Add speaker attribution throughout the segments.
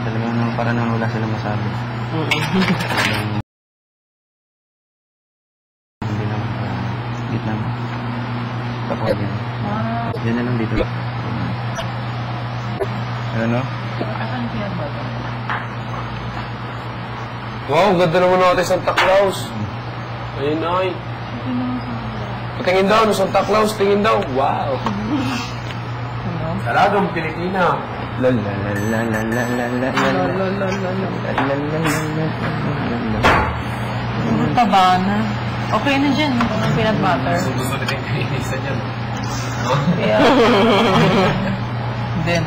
Speaker 1: Talagang parang nang wala silang masabi. Hindi lang gitna mo. Tapos yan. Yan na lang dito. Ano?
Speaker 2: Wow, ganda naman natin Santa Claus. Ayun ay. Patingin daw, no Santa Claus, tingin daw. Wow. Talagang Pilipina.
Speaker 3: Taba na. Okay na dyan. Ang peanut butter.
Speaker 2: Susunod yung pinisa dyan.
Speaker 3: Then,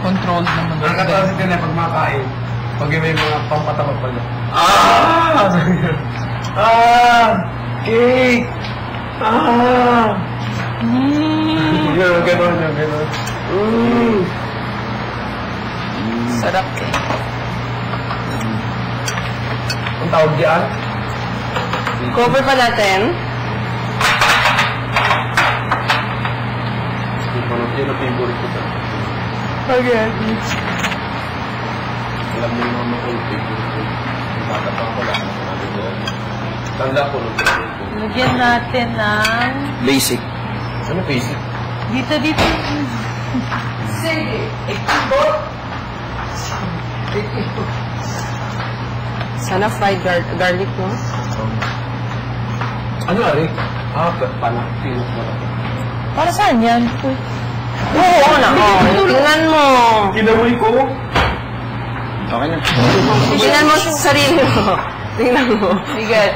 Speaker 3: controlled naman.
Speaker 2: Nakakatawa si Tene pag makain. Pag may mga pampatawa pala. Cake! Gano'n.
Speaker 3: Sarap eh.
Speaker 2: Ang tawag diyan?
Speaker 3: Cover pa natin.
Speaker 2: Yun ang favorite ko.
Speaker 3: Okay.
Speaker 2: Alam mo yung mga favorite ko. Bata pa ako lang. Tanda ko nung favorite ko.
Speaker 3: Lagyan natin ng...
Speaker 1: Basic.
Speaker 2: Ano basic?
Speaker 3: Dito. Sige. Sana fried garlic, no?
Speaker 2: Ano ari? Panak.
Speaker 3: Para saan yan? Oo na. Tingnan mo.
Speaker 2: Kinamoy ko.
Speaker 1: Okay na.
Speaker 3: Tingnan mo sa sarili mo. Tingnan mo. Bigat.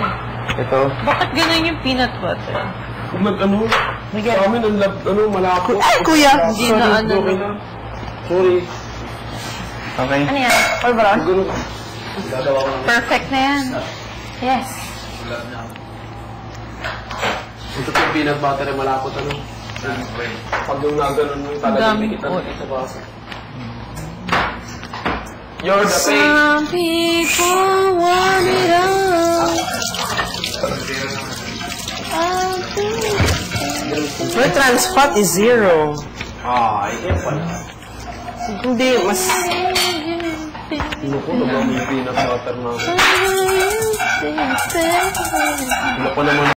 Speaker 1: Ito.
Speaker 3: Bakit ganun yung peanut butter?
Speaker 2: Ano? Sa amin, malapot.
Speaker 3: Ay, kuya! Hindi na ano.
Speaker 2: Okay na. Sorry.
Speaker 1: Okay.
Speaker 3: Ano yan? Polvoron?
Speaker 2: Siguro. Dadawa ko lang.
Speaker 3: Perfect na yan. Yes.
Speaker 2: Ito yung peanut butter ay malapot ano. Pag yung naganon mo yung talagang may kita sa basa. You're the pain.
Speaker 3: Some people want it all. Your trans fat is 0.
Speaker 2: Yan pala.
Speaker 3: Hindi, mas...
Speaker 2: Naku, naman yung peanut butter na. Naku naman.